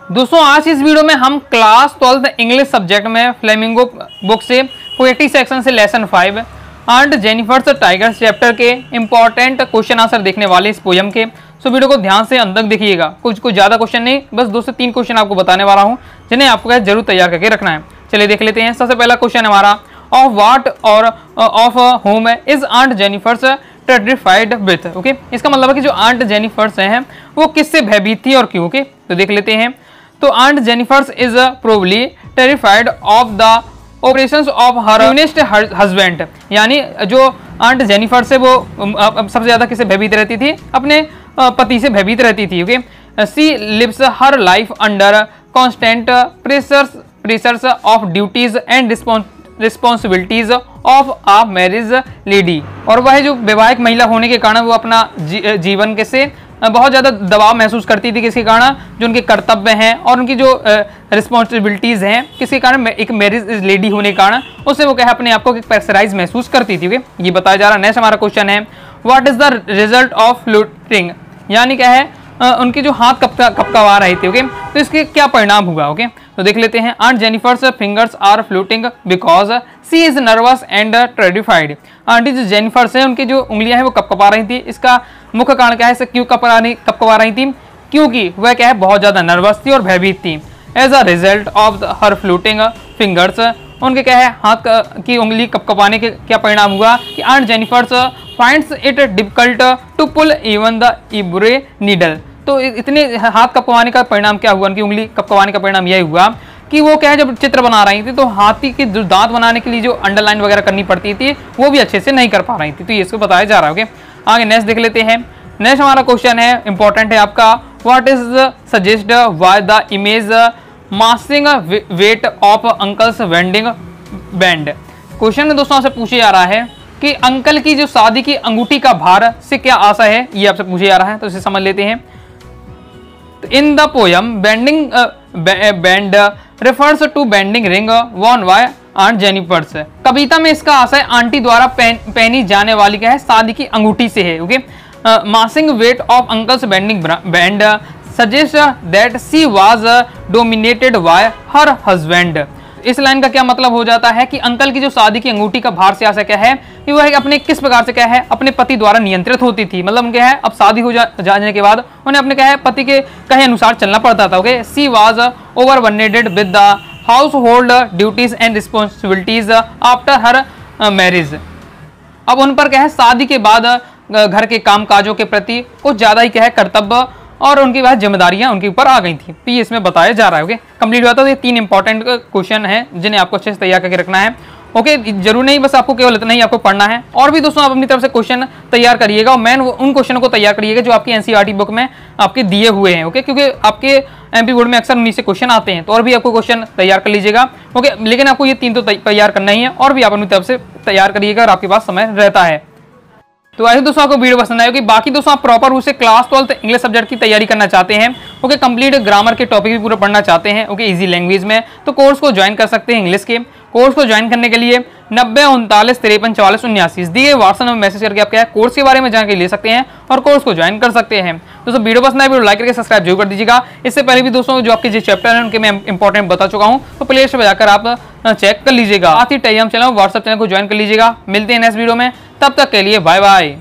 दोस्तों आज इस वीडियो में हम क्लास 12th इंग्लिश सब्जेक्ट में फ्लेमिंगो बुक से पोएट्री सेक्शन से lesson 5 and Jennifer's tigers chapter के इंपॉर्टेंट क्वेश्चन आंसर देखने वाले इस पोयम के। सो वीडियो को ध्यान से अंत तक देखिएगा। कुछ ज़्यादा क्वेश्चन नहीं, बस 2 से 3 क्वेश्चन आपको बताने वाला हूँ जिन्हें आपको जरूर तैयार करके रखना है। चलिए देख लेते हैं। सबसे पहला क्वेश्चन हमारा, of what or of whom is aunt Jennifer's terrified with. Okay, इसका मतलब है कि जो आंट जेनिफर्स हैं वो किससे भयभीत थी और क्यों। ओके, तो देख लेते हैं। तो aunt Jennifer's is probably terrified of the operations of her यूनिस्ट हस्बैंड, यानी जो आंट जेनिफर्स है वो सबसे ज्यादा किससे भयभीत रहती थी, अपने पति से भयभीत रहती थी। Okay, she lives her life under constant pressures of duties and responsibilities of a marriage lady, और वह जो वैवाहिक महिला होने के कारण वो अपना जीवन के से बहुत ज़्यादा दबाव महसूस करती थी, किसके कारण, जो उनके कर्तव्य हैं और उनकी जो रिस्पॉन्सिबिलिटीज़ हैं, किसके कारण, एक मैरिज लेडी होने के कारण उससे वो क्या है अपने आप को प्रेशराइज महसूस करती थी। ये बताया जा रहा है। नेक्स्ट हमारा क्वेश्चन है, what is the result of fluting, यानी क्या है उनके जो हाथ कपकवा रहे थे। ओके, तो इसके क्या परिणाम हुआ। ओके, तो देख लेते हैं। Aunt Jennifer's fingers are fluting because she is nervous and terrified. Aunty जो जेनिफर्स हैं उनकी जो उंगलियां हैं वो कपकपा रही थी। इसका मुख्य कारण क्या है, इसे क्यों कपकपा रही थी, क्योंकि वह क्या है बहुत ज्यादा नर्वस थी और भयभीत थी। As a result of her fluting fingers, उनके क्या है हाथ की उंगली कपकपाने के क्या परिणाम हुआ कि aunt Jennifer's finds it difficult to pull even the ivory needle. तो इतने हाथ कपकवाने का परिणाम क्या हुआ, उनकी उंगली कपकवाने का परिणाम यह हुआ कि वो क्या है जब चित्र बना रही थी तो हाथी के जो दांत बनाने के लिए जो अंडरलाइन वगैरह करनी पड़ती थी वो भी अच्छे से नहीं कर पा रही थी। तो ये इसको बताया जा रहा है। ओके, आगे नेक्स्ट देख लेते हैं। नेक्स्ट हमारा क्वेश्चन है, इंपॉर्टेंट है आपका, what is suggest why the image massive weight of uncle's wedding band. Question में दोस्तों आपसे पूछे जा रहा है कि अंकल की जो शादी की अंगूठी का भार से क्या आशा है, ये आपसे पूछे जा रहा है। तो इसे समझ लेते हैं। In the poem bending band refers to bending ring worn by aunt Jennifer's. कविता में इसका आशय आंटी द्वारा पहनी जाने वाली क्या है शादी की अंगूठी से है। Okay, massive weight of uncle's wedding band suggest that she was dominated by her husband. इस लाइन का क्या मतलब हो जाता है कि अंकल की जो शादी की अंगूठी का भार से आशा क्या है कि वह अपने किस प्रकार से क्या है अपने पति द्वारा नियंत्रित होती थी। मतलब क्या है अब शादी हो जाने के बाद उन्हें अपने क्या है पति के कहे अनुसार चलना पड़ता था। Okay, she was overburdened with the household duties and responsibilities after her marriage. अब उन पर क्या है शादी के बाद घर के काम काजों के प्रति कुछ ज्यादा ही क्या है कर्तव्य और उनकी वह जिम्मेदारियां उनके ऊपर आ गई थी। तो ये इसमें बताया जा रहा है। ओके, कंप्लीट हुआ। तो ये 3 इंपॉर्टेंट क्वेश्चन हैं जिन्हें आपको अच्छे से तैयार करके रखना है। ओके, जरूर नहीं बस आपको केवल इतना ही आपको पढ़ना है, और भी दोस्तों आप अपनी तरफ से क्वेश्चन तैयार करिएगा और मैन उन क्वेश्चनों को तैयार करिएगा जो आपकी एनसीईआरटी बुक में आपके दिए हुए हैं। ओके, क्योंकि आपके एमपी बोर्ड में अक्सर उन्हीं से क्वेश्चन आते हैं, तो और भी आपको क्वेश्चन तैयार कर लीजिएगा। ओके, लेकिन आपको ये 3 तो तैयार करना ही है, और भी आप अपनी तरफ से तैयार करिएगा और आपके पास समय रहता है। तो ऐसे दोस्तों आपको वीडियो पसंद आएगी। बाकी दोस्तों आप प्रॉपर रूप से क्लास 12th इंग्लिश सब्जेक्ट की तैयारी करना चाहते हैं, ओके, कंप्लीट ग्रामर के टॉपिक भी पूरा पढ़ना चाहते हैं, ओके, इजी लैंग्वेज में, तो कोर्स को ज्वाइन कर सकते हैं। इंग्लिश के कोर्स को ज्वाइन करने के लिए 90 39 53 44 79 दिए व्हाट्सएप में मैसेज करके आप क्या है कोर्स के बारे में जानकारी ले सकते हैं और कोर्स को ज्वाइन कर सकते हैं। दोस्तों वीडियो पसंद आए वीडियो लाइक करके सब्सक्राइब जरूर कर दीजिएगा। इससे पहले भी दोस्तों जो आपके जो चैप्टर हैं उनके मैं इंपॉर्टेंट बता चुका हूँ, तो प्ले लिस्ट में जाकर आप चेक कर लीजिएगा। साथ ही टेलीग्राम चैनल व्हाट्सएप चैनल को ज्वाइन कर लीजिएगा। मिलते हैं नेक्स्ट वीडियो में, तब तक के लिए बाय बाय।